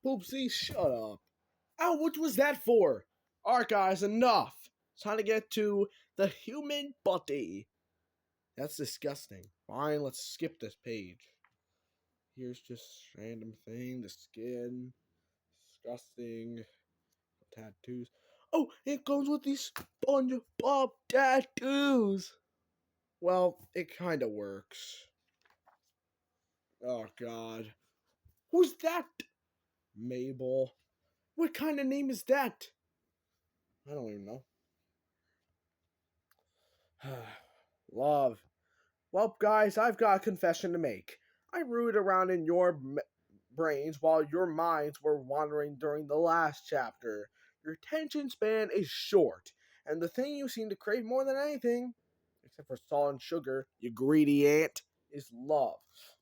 Poopsie, shut up. Oh, what was that for? Alright, guys, enough. It's time to get to the human body. That's disgusting. Fine, let's skip this page. Here's just random thing. The skin. Disgusting. Tattoos. Oh, it goes with these SpongeBob tattoos. Well, it kind of works. Oh, God. Who's that? Mabel. What kind of name is that? I don't even know. Love. Well, guys, I've got a confession to make. I rooted around in your brains while your minds were wandering during the last chapter. Your attention span is short, and the thing you seem to crave more than anything, except for salt and sugar, you greedy ant, is love.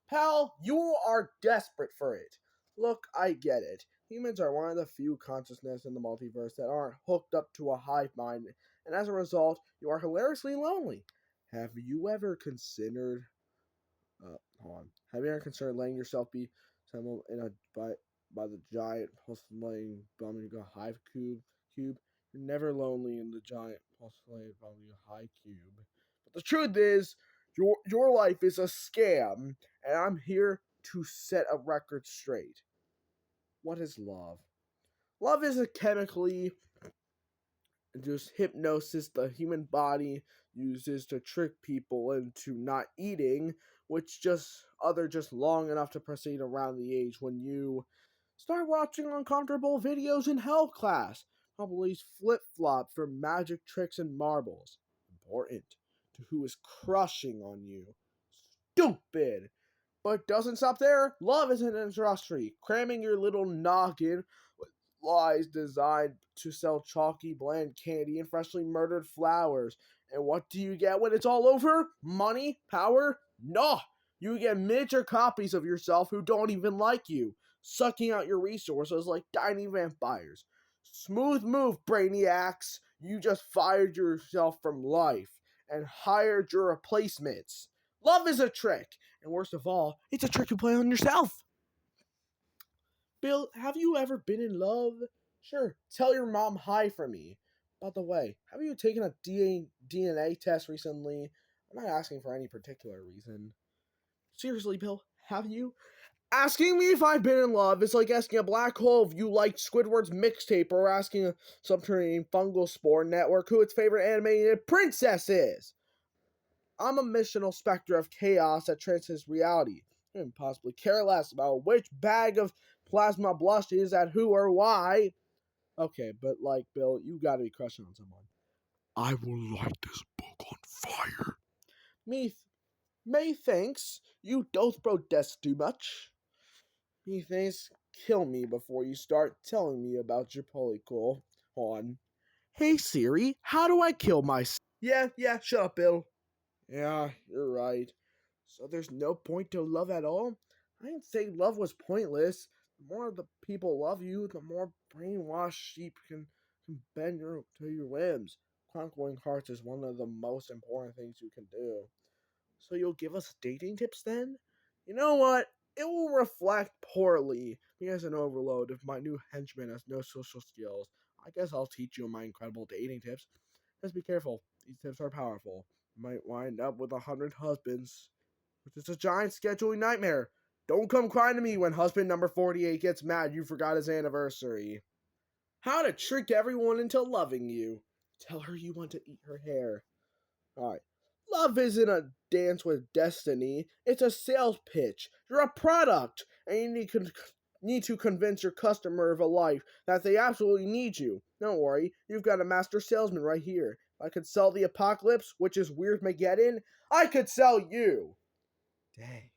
Pal, you are desperate for it. Look, I get it. Humans are one of the few consciousness in the multiverse that aren't hooked up to a hive mind, and as a result, you are hilariously lonely. Have you ever considered hold on. Have you ever considered letting yourself be assembled in a by the giant pulsating bubblegum hive cube? You're never lonely in the giant pulsating bubblegum hive cube. But the truth is, your life is a scam, and I'm here to set a record straight. What is love? Love is a chemically just hypnosis the human body uses to trick people into not eating, which just long enough to proceed around the age when you start watching uncomfortable videos in hell class. Probably flip flop for magic tricks and marbles. Important to who is crushing on you. Stupid! But doesn't stop there. Love is an industry, cramming your little noggin with lies designed to sell chalky, bland candy and freshly murdered flowers. And what do you get when it's all over? Money? Power? No! You get miniature copies of yourself who don't even like you, sucking out your resources like tiny vampires. Smooth move, brainiacs! You just fired yourself from life and hired your replacements. Love is a trick, and worst of all, it's a trick you play on yourself. Bill, have you ever been in love? Sure, tell your mom hi for me. By the way, have you taken a DNA test recently? I'm not asking for any particular reason. Seriously, Bill, have you? Asking me if I've been in love is like asking a black hole if you liked Squidward's mixtape or asking a subterranean fungal spore network who its favorite animated princess is. I'm a missional specter of chaos that transcends reality. I can possibly care less about which bag of plasma blushes at who or why. Okay, but like, Bill, you gotta be crushing on someone. I will light this book on fire. Methinks you doth protest too much. Methinks kill me before you start telling me about your polycule. On. Hey Siri, how do I kill myself? Yeah, shut up, Bill. Yeah, you're right. So there's no point to love at all? I didn't say love was pointless. The more the people love you, the more brainwashed sheep can bend to your whims. Conquering hearts is one of the most important things you can do. So you'll give us dating tips then? You know what? It will reflect poorly me as an overload if my new henchman has no social skills. I guess I'll teach you my incredible dating tips. Just be careful. These tips are powerful. You might wind up with 100 husbands, which is a giant scheduling nightmare. Don't come crying to me when husband number 48 gets mad you forgot his anniversary. How to trick everyone into loving you. Tell her you want to eat her hair. Alright. Love isn't a dance with destiny. It's a sales pitch. You're a product, and you need to convince your customer of a life that they absolutely need you. Don't worry, you've got a master salesman right here. If I could sell the apocalypse, which is Weird Mageddon, I could sell you. Dang.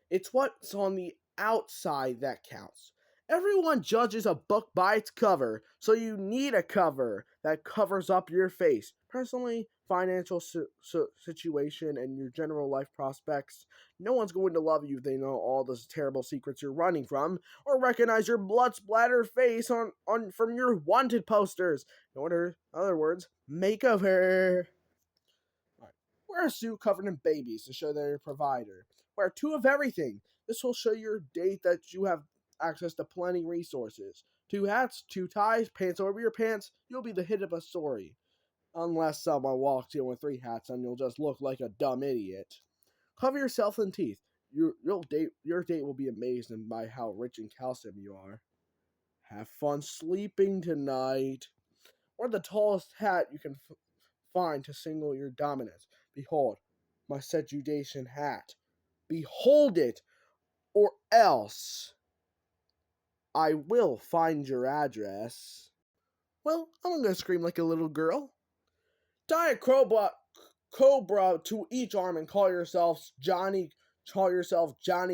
It's what's on the outside that counts. Everyone judges a book by its cover, so you need a cover that covers up your face. Personally, financial situation, and your general life prospects. No one's going to love you if they know all the terrible secrets you're running from, or recognize your blood-splattered face on from your wanted posters. In other words, makeover. All right. Wear a suit covered in babies to show they're a provider. Wear two of everything. This will show your date that you have access to plenty resources. 2 hats, 2 ties, pants over your pants, you'll be the hit of a story. Unless someone walks in with 3 hats and you'll just look like a dumb idiot. Cover yourself in teeth. Your date will be amazed by how rich in calcium you are. Have fun sleeping tonight. Wear the tallest hat you can find to signal your dominance. Behold, my subjugation hat. Behold it, or else I will find your address. Well, I'm gonna scream like a little girl. Tie a cobra to each arm and call yourself Johnny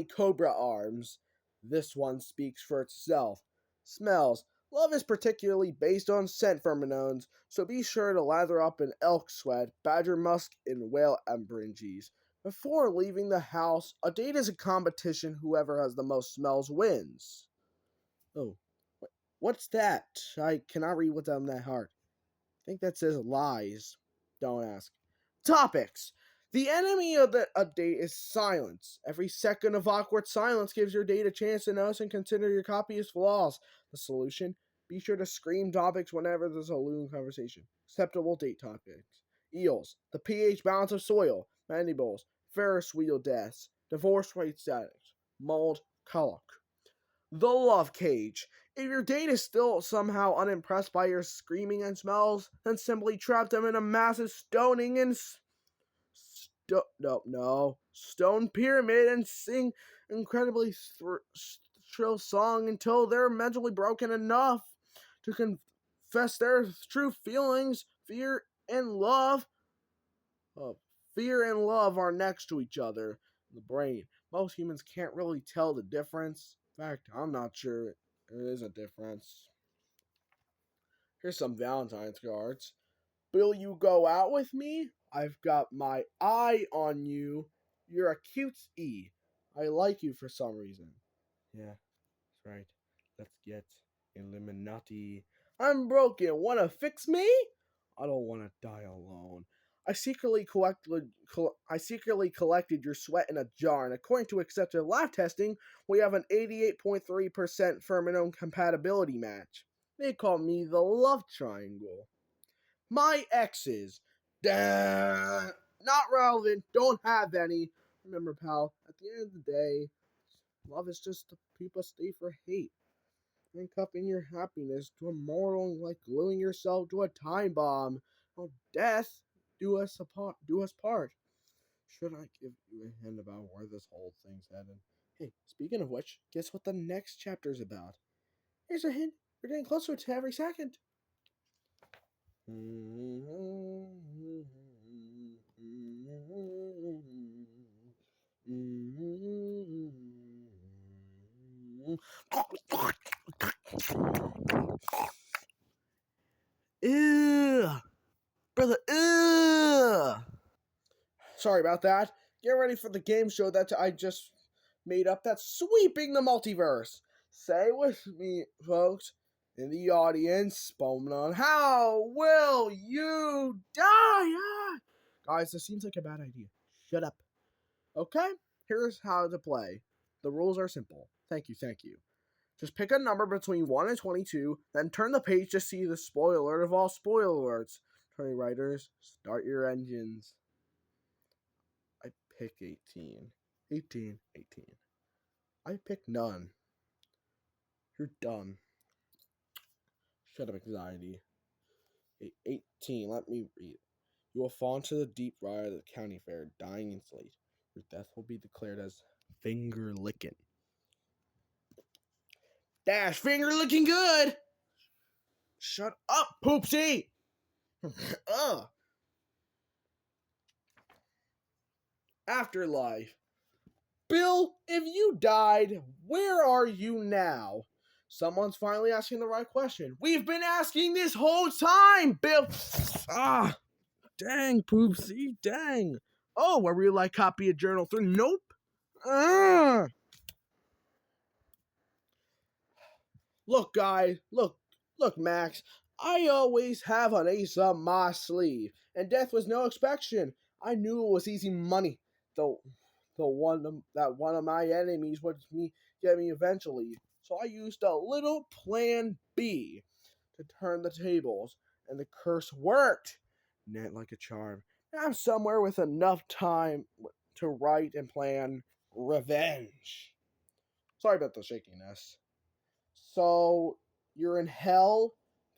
Cobra Arms. This one speaks for itself. Smells. Love is particularly based on scent pheromones, so be sure to lather up in elk sweat, badger musk, and whale emberiges. Before leaving the house, a date is a competition. Whoever has the most smells wins. Oh, what's that? I cannot read what's on that heart. I think that says lies. Don't ask. Topics. The enemy of a date is silence. Every second of awkward silence gives your date a chance to notice and consider your copy's flaws. The solution? Be sure to scream topics whenever there's a lewd conversation. Acceptable date topics. Eels. The pH balance of soil. Mandibles. Ferris wheel deaths. Divorce rate status. Mold. Colic. The love cage. If your date is still somehow unimpressed by your screaming and smells, then simply trap them in a massive stoning and stone pyramid and sing incredibly shrill song until they're mentally broken enough to confess their true feelings. Fear and love are next to each other in the brain. Most humans can't really tell the difference. In fact, I'm not sure there is a difference. Here's some Valentine's cards. Will you go out with me? I've got my eye on you. You're a cute E. I like you for some reason. Yeah, that's right. Let's get Illuminati. I'm broken. Wanna fix me? I don't want to die alone. I secretly collected your sweat in a jar, and according to accepted lab testing, we have an 88.3% pheromone compatibility match. They call me the love triangle. My exes. Not relevant. Don't have any. Remember, pal, at the end of the day, love is just a people stay for hate. Handcuffing your happiness to a mortal like gluing yourself to a time bomb. Oh, death do us part. Should I give you a hint about where this whole thing's headed? Hey, speaking of which, guess what the next chapter's about? Here's a hint. We're getting closer to every second. Ew, brother, ew. Sorry about that. Get ready for the game show that I just made up that's sweeping the multiverse. Say with me, folks, in the audience, on how will you die? Ah! Guys, this seems like a bad idea. Shut up. Okay, here's how to play. The rules are simple. Thank you. Just pick a number between 1 and 22, then turn the page to see the spoiler alert of all spoiler alerts. Attorney writers, start your engines. I pick 18. 18. I pick none. You're dumb. Shut up, anxiety. 18. Let me read. You will fall into the deep ride of the county fair, dying in sleep. Your death will be declared as finger licking. Dash, finger looking good! Shut up, Poopsie! Afterlife. Bill, if you died, where are you now? Someone's finally asking the right question. We've been asking this whole time, Bill. Dang, Poopsie, dang. Oh, where we like copy a journal through? Nope. Look, guys, look, Max. I always have an ace up my sleeve, and death was no exception. I knew it was easy money, though. One of my enemies would get me eventually. So I used a little plan B to turn the tables, and the curse worked. Net like a charm. Now I'm somewhere with enough time to write and plan revenge. Sorry about the shakiness. So, you're in hell?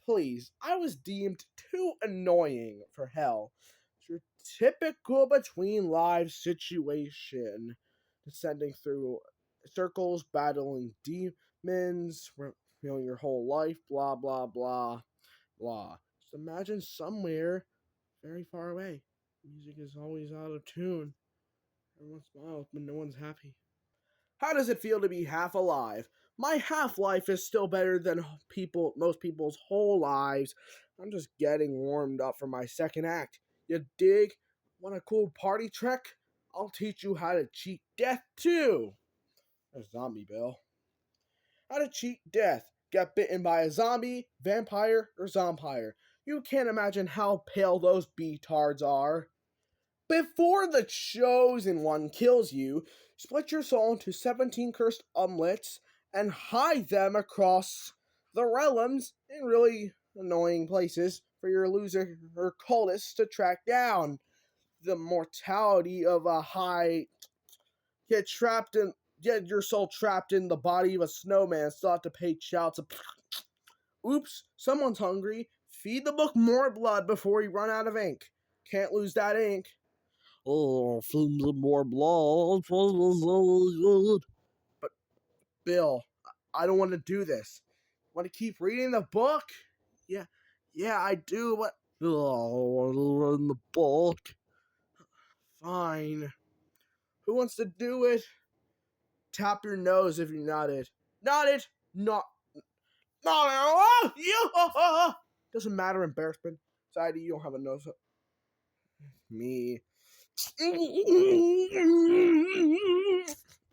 Please, I was deemed too annoying for hell. It's your typical between lives situation. Descending through circles, battling demons, feeling your whole life, blah, blah, blah, blah. Just imagine somewhere very far away. Music is always out of tune. Everyone smiles, but no one's happy. How does it feel to be half alive? My half life is still better than most people's whole lives. I'm just getting warmed up for my second act. You dig? Want a cool party trick? I'll teach you how to cheat death too. There's Zombie Bill. How to cheat death. Get bitten by a zombie, vampire, or zompire. You can't imagine how pale those betards are. Before the chosen one kills you, split your soul into 17 cursed omelets and hide them across the realms in really annoying places for your loser or cultists to track down. The mortality of a high get your soul trapped in the body of a snowman, still have to pay chow to oops, someone's hungry. Feed the book more blood before you run out of ink. Can't lose that ink. Oh, feed me more blood. But Bill, I don't want to do this. Want to keep reading the book? Yeah, I do. But oh, I want to read the book. Fine. Who wants to do it? Tap your nose if you not it. Not it. Not. Not. You. Doesn't matter. Embarrassment. Society. You don't have a nose. Me.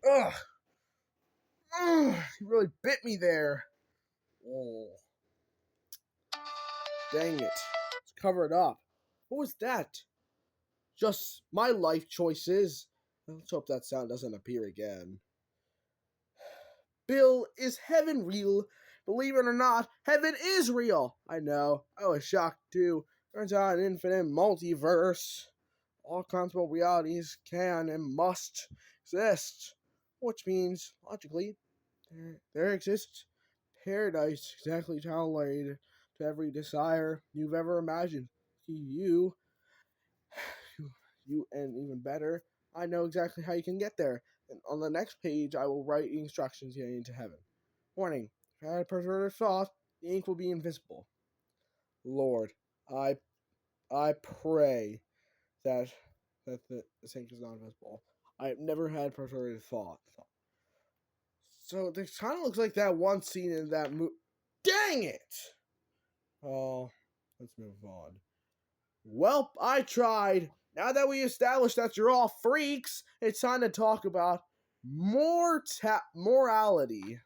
Ugh. You really bit me there. Oh. Dang it. Let's cover it up. What was that? Just my life choices. Let's hope that sound doesn't appear again. Bill, is heaven real? Believe it or not, heaven is real. I know. I was shocked too. Turns out an infinite multiverse. All possible realities can and must exist. Which means, logically, there exists paradise exactly tailored to every desire you've ever imagined. You, and even better, I know exactly how you can get there. And on the next page, I will write instructions getting to heaven. Warning: if I had a perverted thought, the ink will be invisible. Lord, I pray that the ink is not invisible. I've never had perverted thought. So this kind of looks like that one scene in that movie. Dang it! Oh, let's move on. Well, I tried. Now that we established that you're all freaks, it's time to talk about morality.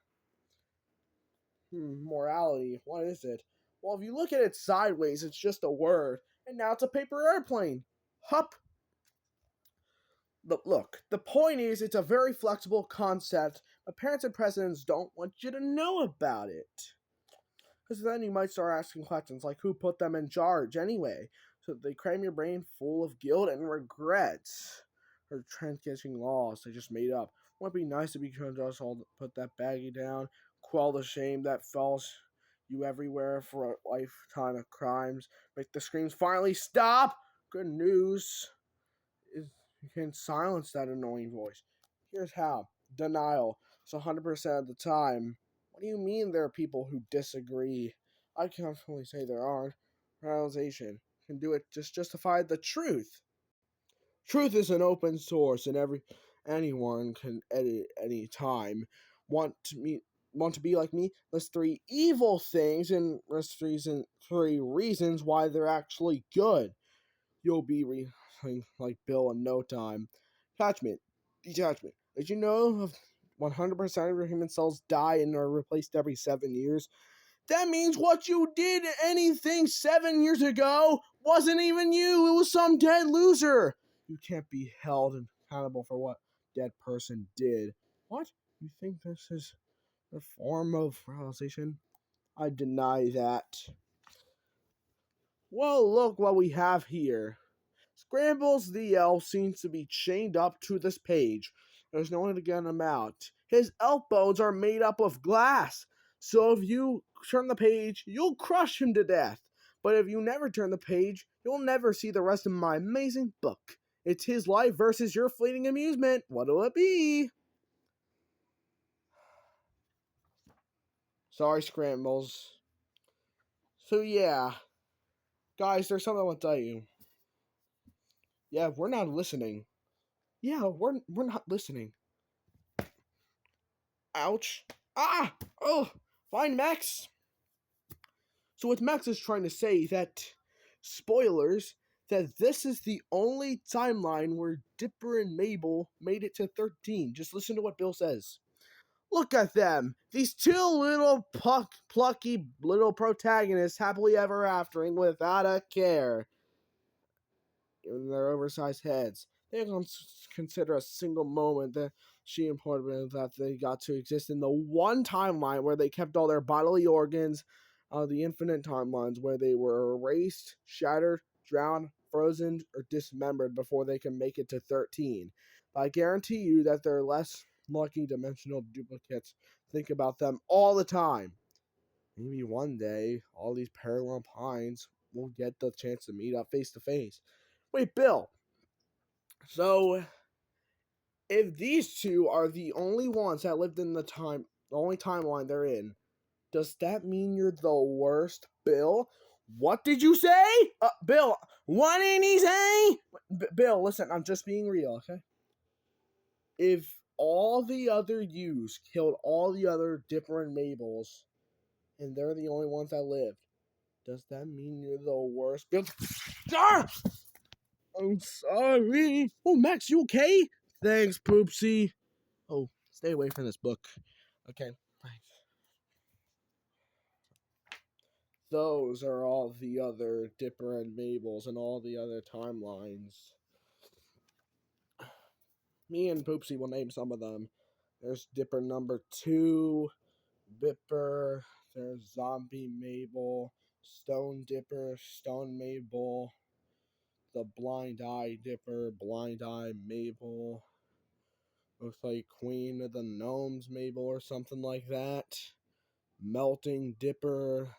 Morality. What is it? Well, if you look at it sideways, it's just a word, and now it's a paper airplane. Hup. But look, the point is, it's a very flexible concept, but parents and presidents don't want you to know about it. Because then you might start asking questions like who put them in charge anyway? So they cram your brain full of guilt and regrets. Or transgressing laws they just made up. Wouldn't it be nice if we could just all put that baggie down, quell the shame that follows you everywhere for a lifetime of crimes, make the screams finally stop? Good news is you can silence that annoying voice. Here's how. Denial. So 100% of the time. What do you mean there are people who disagree? I confidently say there aren't. Realization can do it. Just justify the truth. Truth is an open source, and anyone can edit any time. Want to be like me? List 3 evil things and list 3 reasons why they're actually good. You'll be like Bill in no time. Attachment. Detachment. Did you know 100% of your human cells die and are replaced every 7 years? That means what you did anything 7 years ago wasn't even you. It was some dead loser. You can't be held accountable for what dead person did. What? You think this is A form of realization? I deny that. Well, look what we have here. Scrambles the elf seems to be chained up to this page. There's no one to get him out. His elf bones are made up of glass, so if you turn the page, you'll crush him to death. But if you never turn the page, you'll never see the rest of my amazing book. It's his life versus your fleeting amusement. What'll it be? Sorry, Scrambles. So yeah, guys, there's something I want to tell you. Yeah, we're not listening. Yeah, we're not listening. Ouch. Ah! Oh! Find Max! So what Max is trying to say that, spoilers, that this is the only timeline where Dipper and Mabel made it to 13. Just listen to what Bill says. Look at them. These two little plucky little protagonists happily ever aftering without a care in their oversized heads. They don't consider a single moment that she important that they got to exist in the one timeline where they kept all their bodily organs, the infinite timelines where they were erased, shattered, drowned, frozen, or dismembered before they can make it to 13. But I guarantee you that their less lucky dimensional duplicates think about them all the time. Maybe one day, all these parallel pines will get the chance to meet up face to face. Wait, Bill. So, if these two are the only ones that lived in the only timeline they're in, does that mean you're the worst, Bill? What did you say? Bill, what did he say? Bill, listen, I'm just being real, okay? If all the other yous killed all the other Dipper and Mabels, and they're the only ones that lived, does that mean you're the worst, Bill? Ah! I'm sorry. Oh, Max, you okay? Thanks, Poopsie. Oh, stay away from this book. Okay. Those are all the other Dipper and Mabels and all the other timelines. Me and Poopsie will name some of them. There's Dipper number 2, Bipper, there's Zombie Mabel, Stone Dipper, Stone Mabel, the Blind Eye Dipper, Blind Eye Mabel. Looks like Queen of the Gnomes Mabel or something like that. Melting Dipper,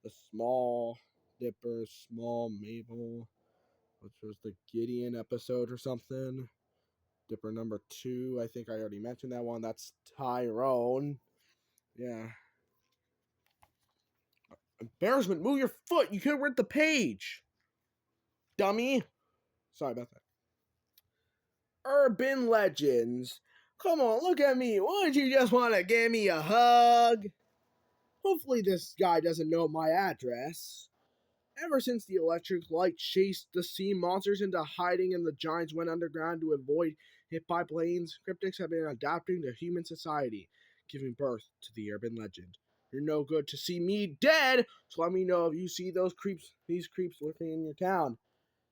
the Small Dipper, Small Mabel, which was the Gideon episode or something. Dipper number 2, I think I already mentioned that one. That's Tyrone. Yeah. Embarrassment, move your foot. You could have read the page. Dummy. Sorry about that. Urban Legends. Come on, look at me. Wouldn't you just want to give me a hug? Hopefully this guy doesn't know my address. Ever since the electric light chased the sea monsters into hiding and the giants went underground to avoid hit by planes, cryptics have been adapting to human society, giving birth to the urban legend. You're no good to see me dead, so let me know if you see these creeps lurking in your town.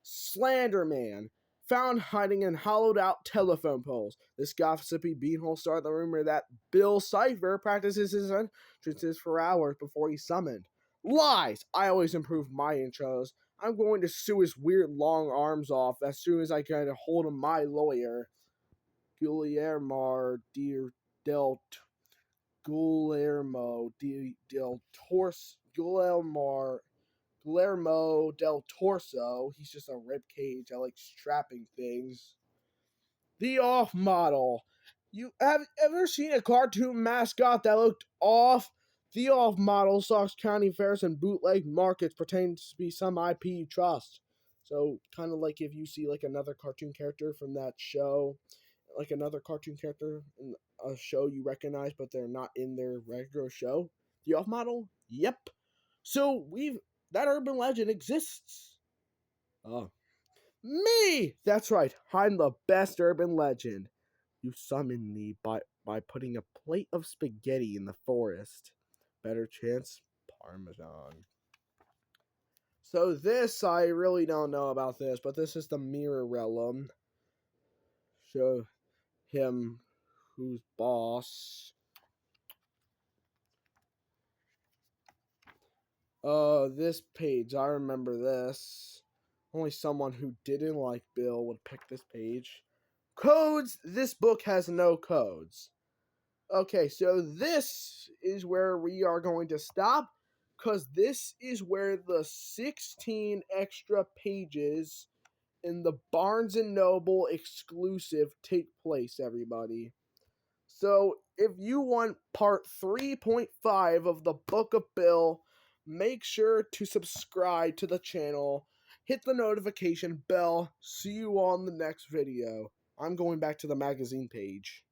Slender Man. Found hiding in hollowed out telephone poles. This gossipy beanhole started the rumor that Bill Cipher practices his entrances for hours before he's summoned. Lies! I always improve my intros. I'm going to sue his weird long arms off as soon as I get a hold of my lawyer. Guillermo del Guillermo del Torso. He's just a rib cage. I like strapping things. The off model. You have ever seen a cartoon mascot that looked off? The off model stocks county fairs and bootleg markets pretending to be some IP you trust. So kind of like if you see like another cartoon character from that show, like another cartoon character in a show you recognize, but they're not in their regular show. The off model? Yep. So that urban legend exists. Oh. Me! That's right. I'm the best urban legend. You summoned me by putting a plate of spaghetti in the forest. Better chance, Parmesan. So this, I really don't know about this, but this is the Mirror Realm. Show him who's boss. This page, I remember this. Only someone who didn't like Bill would pick this page. Codes! This book has no codes. Okay, so this is where we are going to stop, because this is where the 16 extra pages in the Barnes & Noble exclusive take place, everybody. So, if you want part 3.5 of the Book of Bill, make sure to subscribe to the channel, hit the notification bell. See you on the next video. I'm going back to the magazine page.